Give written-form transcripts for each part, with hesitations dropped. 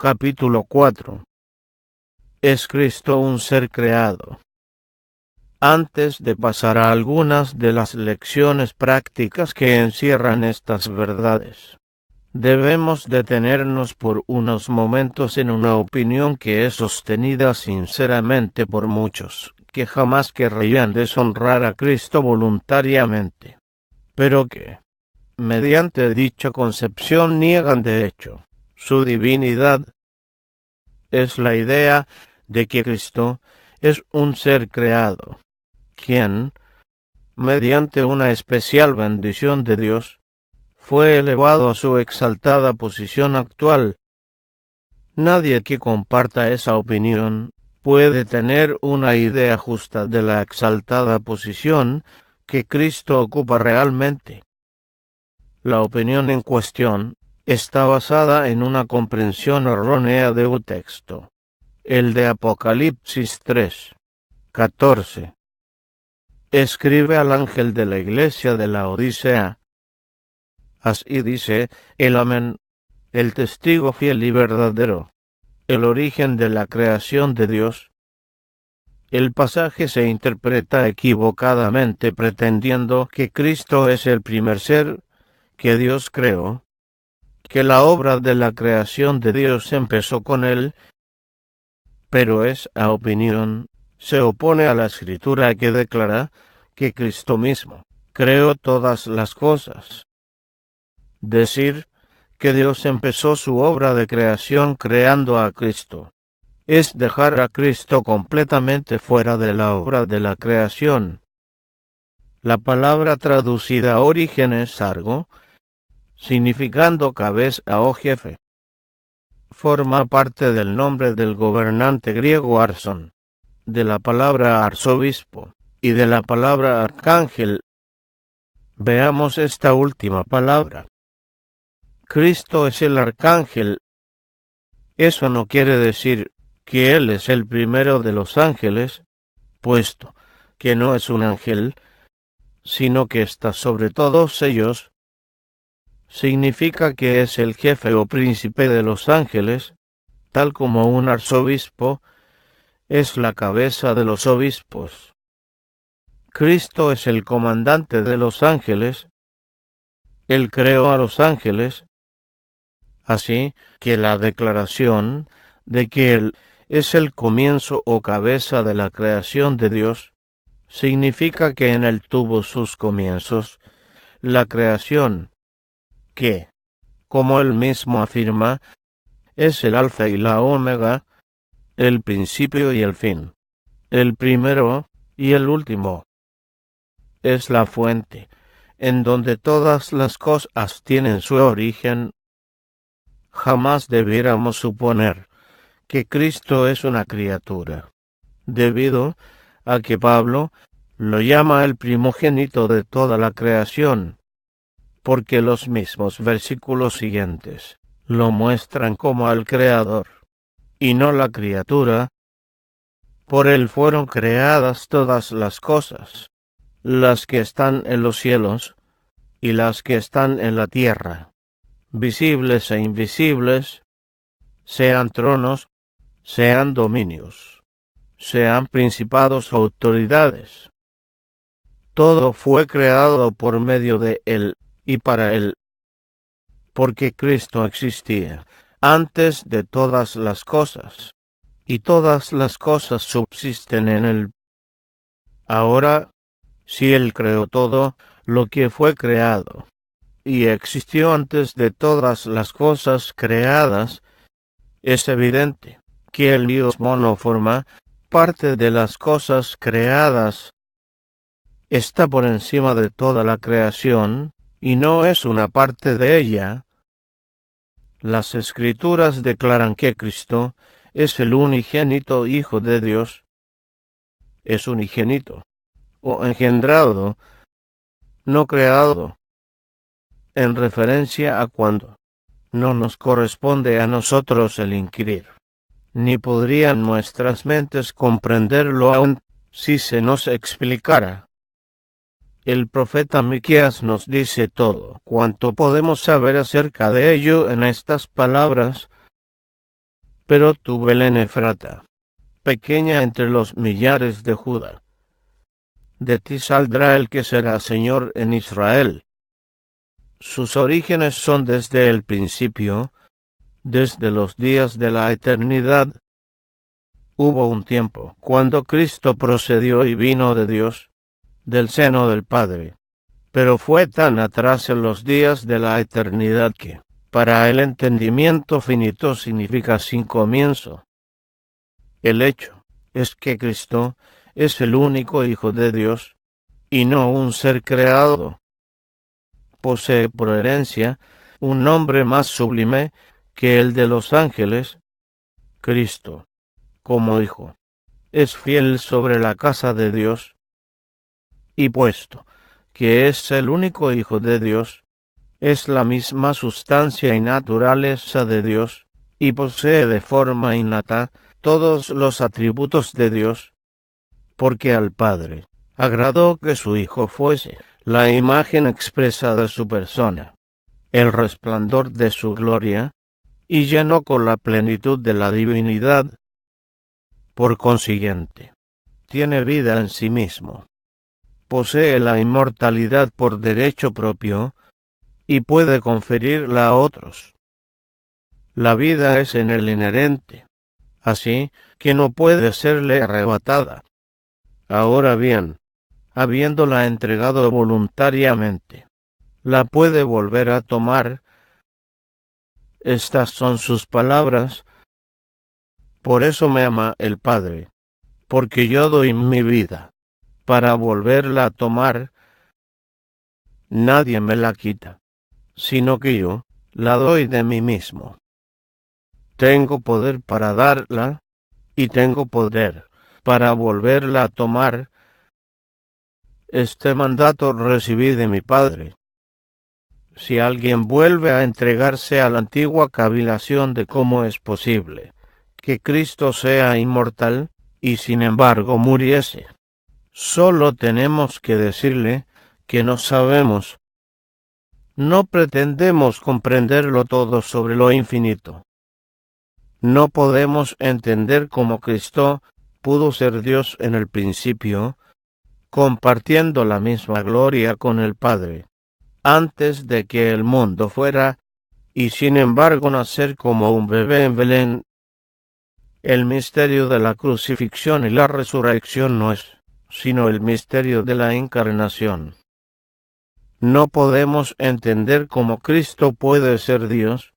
Capítulo 4. ¿Es Cristo un ser creado? Antes de pasar a algunas de las lecciones prácticas que encierran estas verdades, debemos detenernos por unos momentos en una opinión que es sostenida sinceramente por muchos, que jamás querrían deshonrar a Cristo voluntariamente, pero que, mediante dicha concepción, niegan de hecho su divinidad. Es la idea de que Cristo es un ser creado, quien, mediante una especial bendición de Dios, fue elevado a su exaltada posición actual. Nadie que comparta esa opinión puede tener una idea justa de la exaltada posición que Cristo ocupa realmente. La opinión en cuestión está basada en una comprensión errónea de un texto, el de Apocalipsis 3:14. Escribe al ángel de la iglesia de la Odisea. Así dice el Amén, el testigo fiel y verdadero, el origen de la creación de Dios. El pasaje se interpreta equivocadamente pretendiendo que Cristo es el primer ser que Dios creó, que la obra de la creación de Dios empezó con él, pero esa opinión se opone a la escritura que declara que Cristo mismo creó todas las cosas. Decir que Dios empezó su obra de creación creando a Cristo es dejar a Cristo completamente fuera de la obra de la creación. La palabra traducida origen es sargo, significando cabeza o jefe. Forma parte del nombre del gobernante griego Arsón, de la palabra arzobispo y de la palabra arcángel. Veamos esta última palabra. Cristo es el arcángel. Eso no quiere decir que Él es el primero de los ángeles, puesto que no es un ángel, sino que está sobre todos ellos. Significa que es el jefe o príncipe de los ángeles, tal como un arzobispo es la cabeza de los obispos. Cristo es el comandante de los ángeles. Él creó a los ángeles. Así que la declaración de que Él es el comienzo o cabeza de la creación de Dios significa que en Él tuvo sus comienzos la creación, que, como Él mismo afirma, es el alfa y la omega, el principio y el fin, el primero y el último. Es la fuente en donde todas las cosas tienen su origen. Jamás debiéramos suponer que Cristo es una criatura, debido a que Pablo lo llama el primogénito de toda la creación, porque los mismos versículos siguientes lo muestran como el Creador, y no la criatura. Por Él fueron creadas todas las cosas, las que están en los cielos y las que están en la tierra, visibles e invisibles, sean tronos, sean dominios, sean principados o autoridades. Todo fue creado por medio de Él y para Él, porque Cristo existía antes de todas las cosas, y todas las cosas subsisten en Él. Ahora, si Él creó todo lo que fue creado, y existió antes de todas las cosas creadas, es evidente que el Dios mono forma parte de las cosas creadas. Está por encima de toda la creación, y no es una parte de ella. Las Escrituras declaran que Cristo es el unigénito Hijo de Dios. Es unigénito, o engendrado, no creado, en referencia a cuando no nos corresponde a nosotros el inquirir, ni podrían nuestras mentes comprenderlo aun si se nos explicara. El profeta Miqueas nos dice todo cuanto podemos saber acerca de ello en estas palabras: Pero tú, Belén Efrata, pequeña entre los millares de Judá, de ti saldrá el que será Señor en Israel. Sus orígenes son desde el principio, desde los días de la eternidad. Hubo un tiempo cuando Cristo procedió y vino de Dios, del seno del Padre, pero fue tan atrás en los días de la eternidad que, para el entendimiento finito significa sin comienzo. El hecho es que Cristo es el único Hijo de Dios, y no un ser creado. Posee por herencia un nombre más sublime que el de los ángeles. Cristo, como Hijo, es fiel sobre la casa de Dios, y puesto que es el único Hijo de Dios, es la misma sustancia y naturaleza de Dios, y posee de forma innata todos los atributos de Dios, porque al Padre agradó que su Hijo fuese la imagen expresa de su persona, el resplandor de su gloria, y llenó con la plenitud de la divinidad. Por consiguiente, tiene vida en sí mismo, posee la inmortalidad por derecho propio, y puede conferirla a otros. La vida es en él inherente, así que no puede serle arrebatada. Ahora bien, habiéndola entregado voluntariamente, la puede volver a tomar. Estas son sus palabras: por eso me ama el Padre, porque yo doy mi vida, para volverla a tomar. Nadie me la quita, sino que yo la doy de mí mismo. Tengo poder para darla, y tengo poder para volverla a tomar. Este mandato recibí de mi Padre. Si alguien vuelve a entregarse a la antigua cavilación de cómo es posible que Cristo sea inmortal, y sin embargo muriese, solo tenemos que decirle que no sabemos. No pretendemos comprenderlo todo sobre lo infinito. No podemos entender cómo Cristo pudo ser Dios en el principio, compartiendo la misma gloria con el Padre, antes de que el mundo fuera, y sin embargo nacer como un bebé en Belén. El misterio de la crucifixión y la resurrección no es sino el misterio de la encarnación. No podemos entender cómo Cristo puede ser Dios,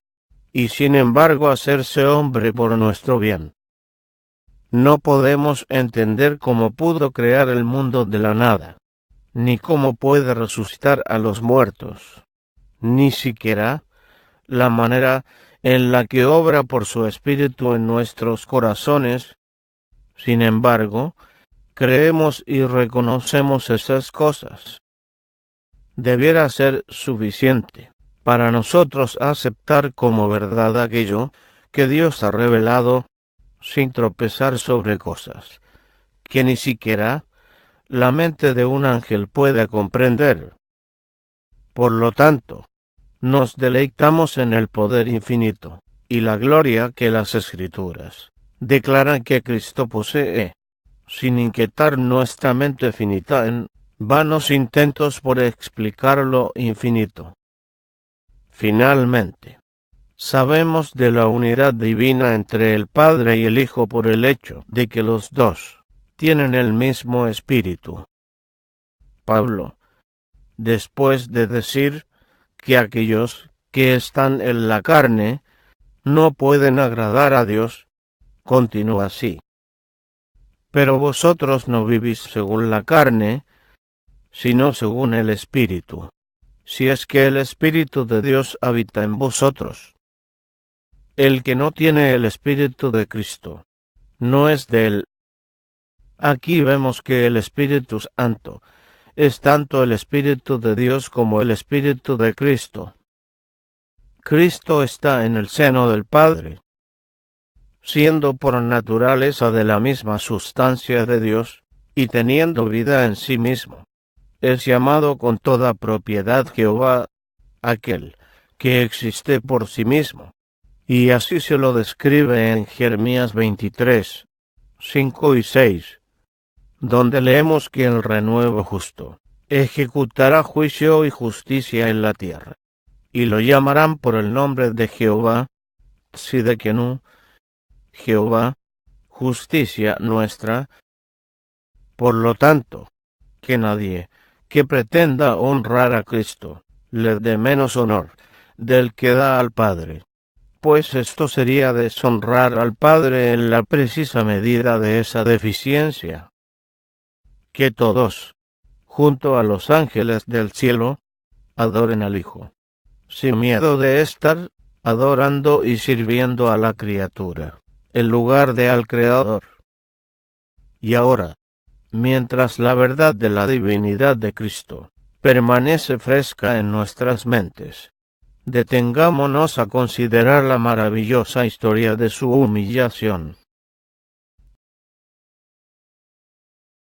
y sin embargo hacerse hombre por nuestro bien. No podemos entender cómo pudo crear el mundo de la nada, ni cómo puede resucitar a los muertos, ni siquiera la manera en la que obra por su Espíritu en nuestros corazones. Sin embargo, creemos y reconocemos esas cosas. Debiera ser suficiente para nosotros aceptar como verdad aquello que Dios ha revelado, sin tropezar sobre cosas que ni siquiera la mente de un ángel puede comprender. Por lo tanto, nos deleitamos en el poder infinito y la gloria que las Escrituras declaran que Cristo posee, sin inquietar nuestra mente finita en vanos intentos por explicar lo infinito. Finalmente, sabemos de la unidad divina entre el Padre y el Hijo por el hecho de que los dos tienen el mismo espíritu. Pablo, después de decir que aquellos que están en la carne no pueden agradar a Dios, continúa así: pero vosotros no vivís según la carne, sino según el Espíritu, si es que el Espíritu de Dios habita en vosotros. El que no tiene el Espíritu de Cristo no es de él. Aquí vemos que el Espíritu Santo es tanto el Espíritu de Dios como el Espíritu de Cristo. Cristo está en el seno del Padre, siendo por naturaleza de la misma sustancia de Dios, y teniendo vida en sí mismo. Es llamado con toda propiedad Jehová, aquel que existe por sí mismo, Y así se lo describe en Jeremías 23, 5 y 6, donde leemos que el renuevo justo ejecutará juicio y justicia en la tierra, y lo llamarán por el nombre de Jehová, Tsidkenu, Jehová, justicia nuestra. Por lo tanto, que nadie que pretenda honrar a Cristo le dé menos honor del que da al Padre, pues esto sería deshonrar al Padre en la precisa medida de esa deficiencia. Que todos, junto a los ángeles del cielo, adoren al Hijo, sin miedo de estar adorando y sirviendo a la criatura, en lugar de al Creador. Y ahora, mientras la verdad de la divinidad de Cristo permanece fresca en nuestras mentes, detengámonos a considerar la maravillosa historia de su humillación.